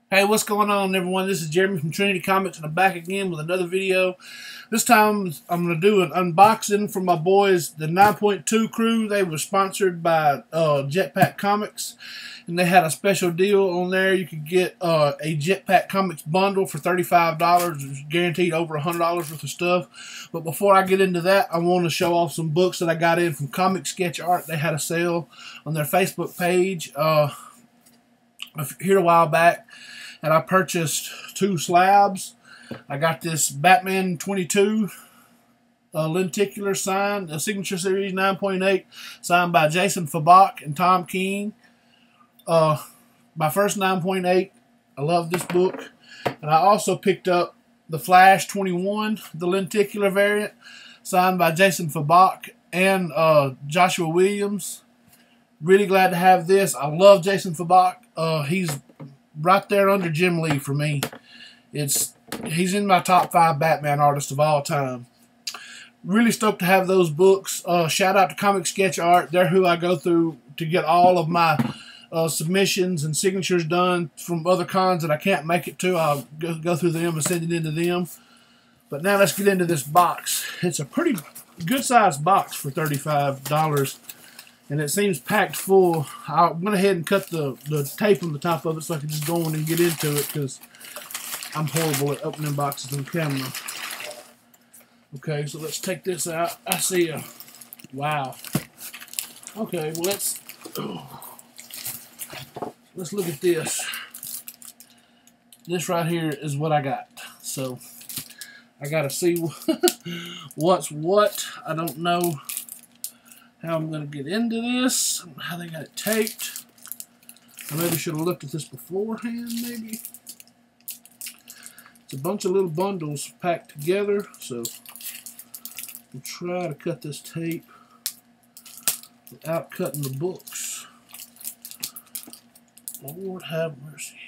Hey, what's going on, everyone? This is Jeremy from Trinity Comics, and I'm back again with another video. This time, I'm going to do an unboxing from my boys, the 9.2 crew. They were sponsored by Jetpack Comics, and they had a special deal on there. You could get a Jetpack Comics bundle for $35. It's guaranteed over $100 worth of stuff. But before I get into that, I want to show off some books that I got in from Comic Sketch Art. They had a sale on their Facebook page here a while back, and I purchased 2 slabs. I got this Batman 22 lenticular signed, a Signature Series 9.8, signed by Jason Fabok and Tom King. My first 9.8. I love this book. And I also picked up the Flash 21, the lenticular variant, signed by Jason Fabok and Joshua Williams. Really glad to have this. I love Jason Fabok. He's right there under Jim Lee for me. He's in my top 5 Batman artists of all time. Really stoked to have those books. Shout out to Comic Sketch Art. They're who I go through to get all of my submissions and signatures done from other cons that I can't make it to. I'll go through them and send it into them. But now let's get into this box. It's a pretty good sized box for $35. And it seems packed full. I went ahead and cut the tape on the top of it so I could just go in and get into it, because I'm horrible at opening boxes on camera. Okay, so let's take this out. I see a... Wow. Okay, well let's look at this. This right here is what I got. So, I gotta see what's what. I don't know how I'm going to get into this, how they got it taped. I maybe should have looked at this beforehand, maybe. It's a bunch of little bundles packed together, so we'll try to cut this tape without cutting the books. Lord have mercy.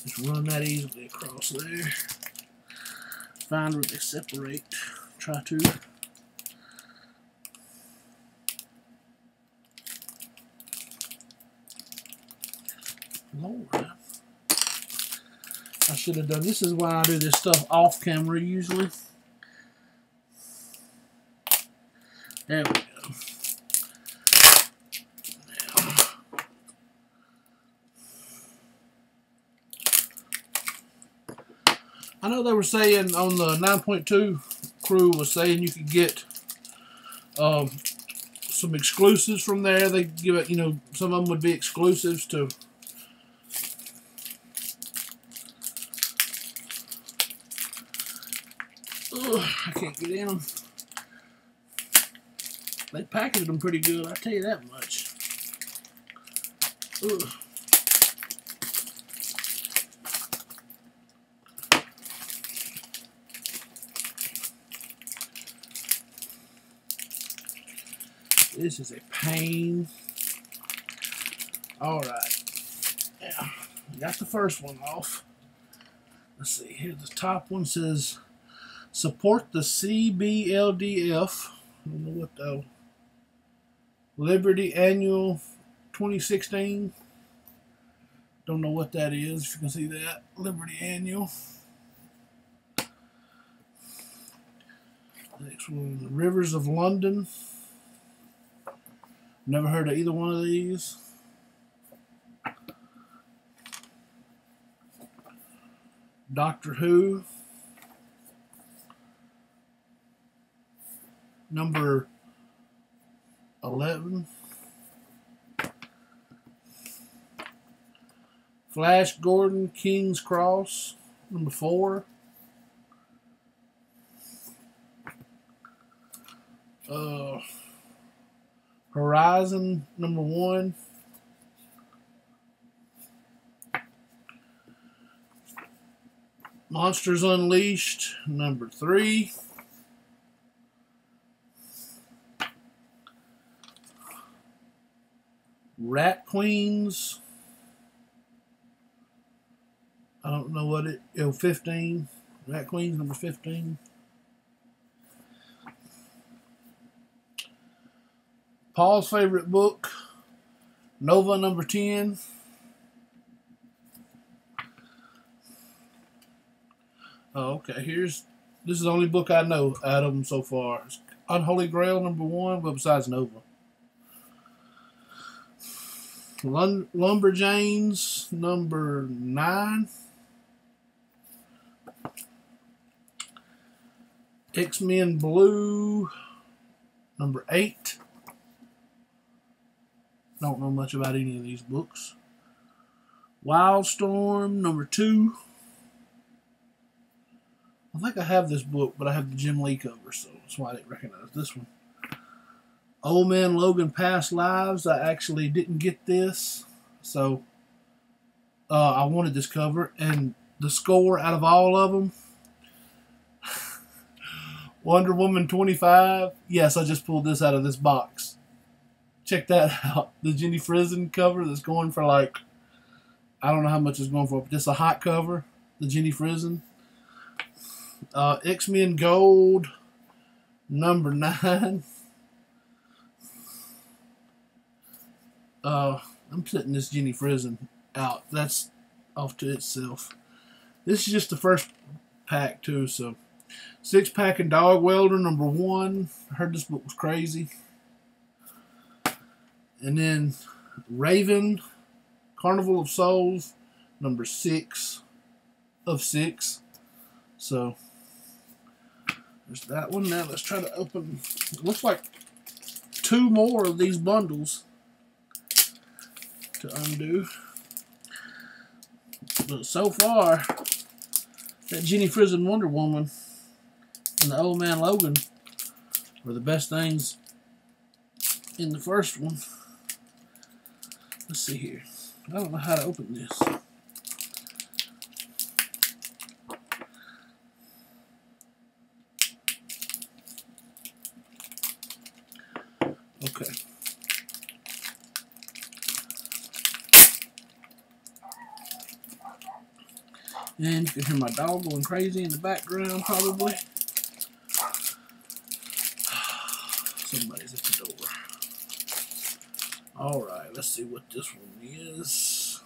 Just run that easily across there. Find where they separate. Try to. Lord, I should have done. This is why I do this stuff off camera usually. There we go. I know they were saying on the 9.2 crew was saying you could get some exclusives from there. They give it, some of them would be exclusives to. I can't get in them. They packaged them pretty good, I tell you that much. Ugh. This is a pain. Alright. Yeah. Got the first one off. Let's see here. The top one says support the CBLDF. I don't know what the Liberty Annual 2016. Don't know what that is. If you can see that. Liberty Annual. Next one, Rivers of London. Never heard of either one of these. Doctor Who. Number 11. Flash Gordon, King's Cross. Number 4. Horizon, number 1. Monsters Unleashed, number 3. Rat Queens. I don't know what it. 15. Rat Queens, number 15. Paul's favorite book, Nova number 10. Oh, okay. This is the only book I know out of them so far. It's Unholy Grail #1, but besides Nova. Lumberjanes #9. X-Men Blue #8. Don't know much about any of these books. Wildstorm #2. I think I have this book, but I have the Jim Lee cover, so that's why I didn't recognize this one. Old Man Logan Past Lives. I actually didn't get this, so I wanted this cover, and the score out of all of them, Wonder Woman 25. Yes, I just pulled this out of this box. Check that out. The Jenny Frison cover that's going for like, I don't know how much it's going for, but just a hot cover. The Jenny Frison. X-Men Gold #9. I'm putting this Jenny Frison out. That's off to itself. This is just the first pack too, so 6-pack and Dog Welder #1. I heard this book was crazy. And then Raven Carnival of Souls #6 of 6. So there's that one. Now let's try to open. It looks like 2 more of these bundles to undo. But so far, that Jenny Frison Wonder Woman and the Old Man Logan were the best things in the first one. Let's see here. I don't know how to open this. Okay. And you can hear my dog going crazy in the background, probably. Somebody's at the door. Alright, let's see what this one is.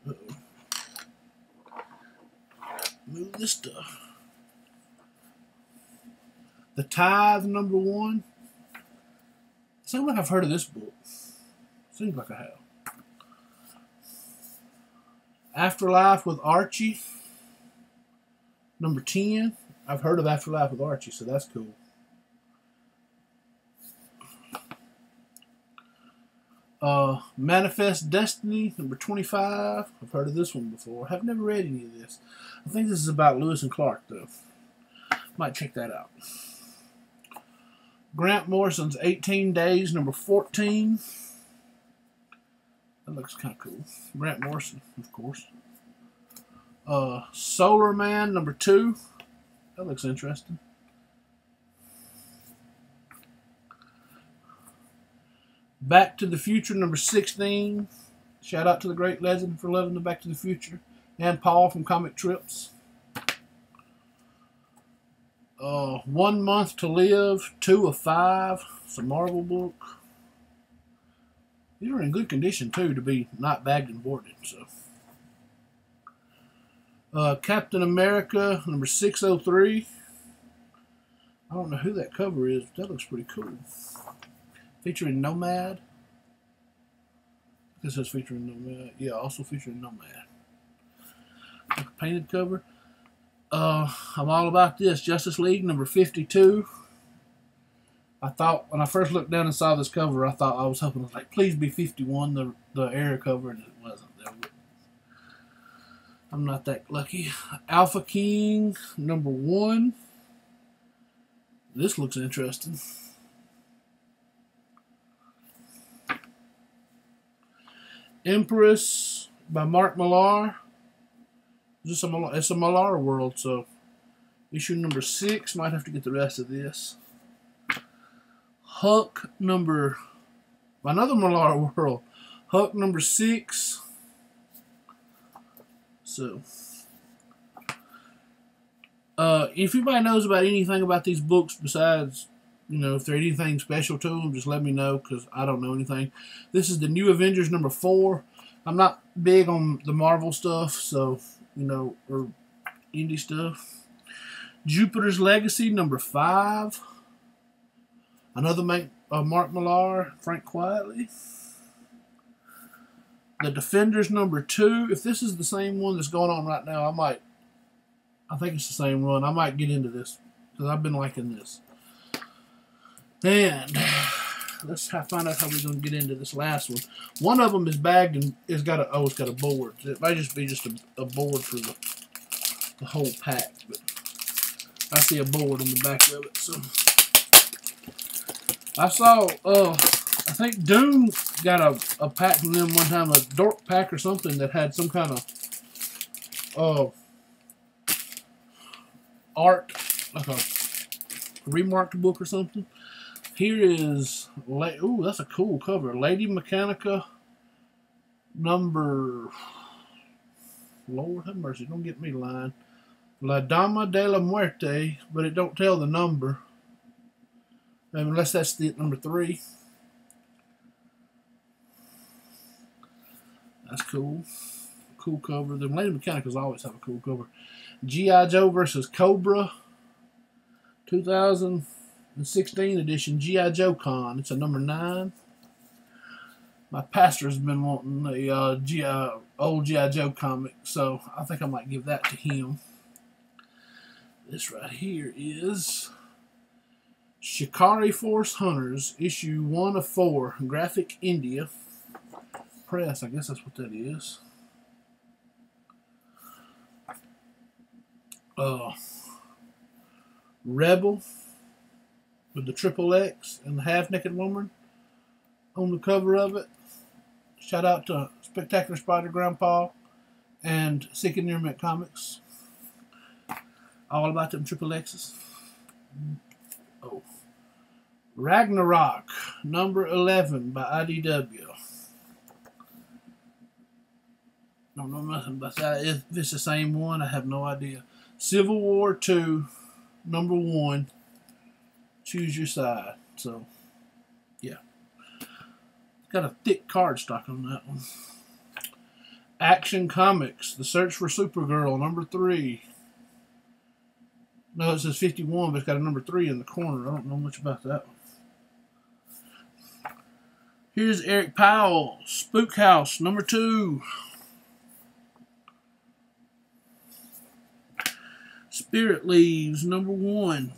Uh-oh. Move this stuff. The Tithe #1. Seems like I've heard of this book. Seems like I have. Afterlife with Archie #10. I've heard of Afterlife with Archie, so that's cool. Manifest Destiny #25. I've heard of this one before. I've never read any of this. I think this is about Lewis and Clark, though. Might check that out. Grant Morrison's 18 Days #14. That looks kind of cool. Grant Morrison, of course. Solar Man #2. That looks interesting. Back to the Future #16. Shout out to the great legend for loving the Back to the Future. And Paul from Comic Trips. 1 Month to Live, 2 of 5. It's a Marvel book. These are in good condition too to be not bagged and boarded. So, Captain America #603. I don't know who that cover is, but that looks pretty cool. Featuring Nomad. This says featuring Nomad. Yeah, also featuring Nomad. Like a painted cover. I'm all about this. Justice League #52. I thought when I first looked down and saw this cover, I thought I was hoping, like, please be 51, the era cover, and it wasn't. I'm not that lucky. Alpha King #1. This looks interesting. Empress by Mark Millar. It's a Millar world, so issue #6. Might have to get the rest of this. Huck another Millar world. Huck #6. So, if anybody knows about anything about these books besides, if there's anything special to them, just let me know, because I don't know anything. This is the New Avengers #4. I'm not big on the Marvel stuff, so, or indie stuff. Jupiter's Legacy, number 5. Another Mark Millar, Frank Quietly. The Defenders, number 2. If this is the same one that's going on right now, I think it's the same run. I might get into this because I've been liking this. And let's find out how we're going to get into this last one. One of them is bagged and it's got a board. It might just be just a board for the whole pack, but I see a board on the back of it. So I saw, I think Doom got a pack from them one time, a dork pack or something that had some kind of art, like a remarked book or something. Here is, ooh, that's a cool cover. Lady Mechanica, number, Lord have mercy, don't get me lying. La Dama de la Muerte, but it don't tell the number. Unless that's the number 3. That's cool. Cool cover. The Lady Mechanicals always have a cool cover. G.I. Joe versus Cobra. 2016 edition. G.I. Joe Con. It's a number 9. My pastor's been wanting a old G.I. Joe comic, so I think I might give that to him. This right here is Shikari Force Hunters, issue 1 of 4, Graphic India Press. I guess that's what that is. Rebel with the XXX and the half-naked woman on the cover of it. Shout out to Spectacular Spider Grandpa and Seeking Near Mint Comics. All about them XXXs. Oh. Ragnarok, number 11 by IDW. Don't know nothing about that. If it's the same one, I have no idea. Civil War 2, number 1. Choose your side. So, yeah. Got a thick cardstock on that one. Action Comics, The Search for Supergirl, number 3. No, it says 51, but it's got a number 3 in the corner. I don't know much about that one. Here's Eric Powell, Spook House, number 2. Spirit Leaves, number 1.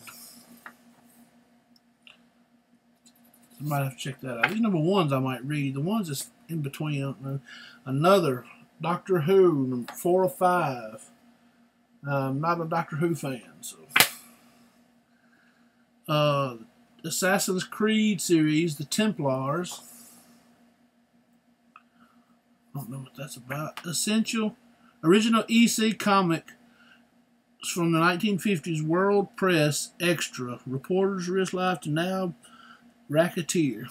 I might have to check that out. These number 1s I might read. The ones that's in between, I don't know. Another, Doctor Who, number 4 of 5. I'm not a Doctor Who fan, so. Assassin's Creed series, The Templars. I don't know what that's about. Essential, original EC comic from the 1950s World Press Extra. Reporter's Wrist Life to now Racketeer.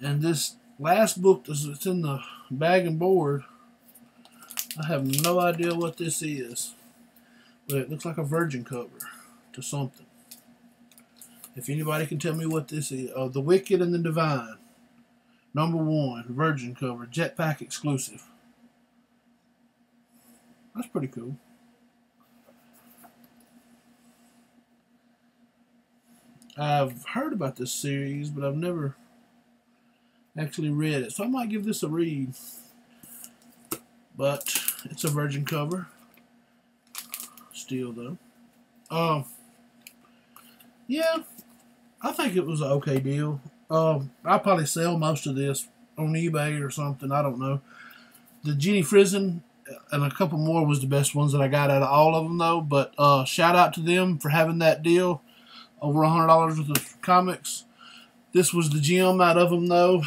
And this last book that's in the bag and board, I have no idea what this is. But it looks like a virgin cover to something. If anybody can tell me what this is. Oh, The Wicked and the Divine. Number 1, virgin cover. Jetpack exclusive. That's pretty cool. I've heard about this series, but I've never actually read it. So I might give this a read. But it's a virgin cover. Still, though. Yeah, I think it was an okay deal. I'll probably sell most of this on eBay or something. I don't know. The Jenny Frison and a couple more was the best ones that I got out of all of them, though. But shout out to them for having that deal. Over $100 worth of comics. This was the gem out of them, though.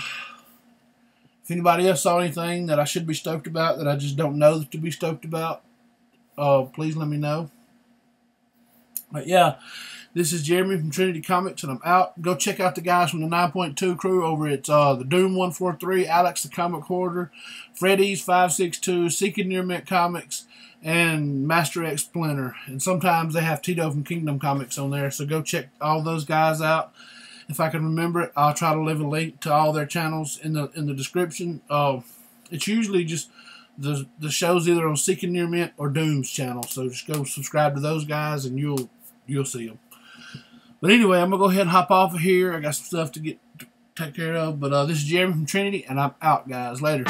If anybody else saw anything that I should be stoked about that I just don't know to be stoked about, please let me know. But yeah, this is Jeremy from Trinity Comics, and I'm out. Go check out the guys from the 9.2 crew over at the Doom 143, Alex the Comic Hoarder, Freddy's 562, Seeking Near Mint Comics, and Master X Splinter. And sometimes they have Tito from Kingdom Comics on there, so go check all those guys out. If I can remember it, I'll try to leave a link to all their channels in the description. It's usually just the show's either on Seeking Near Mint or Doom's channel. So just go subscribe to those guys and you'll see them. But anyway, I'm gonna go ahead and hop off of here. I got some stuff to take care of. But this is Jeremy from Trinity, and I'm out, guys. Later.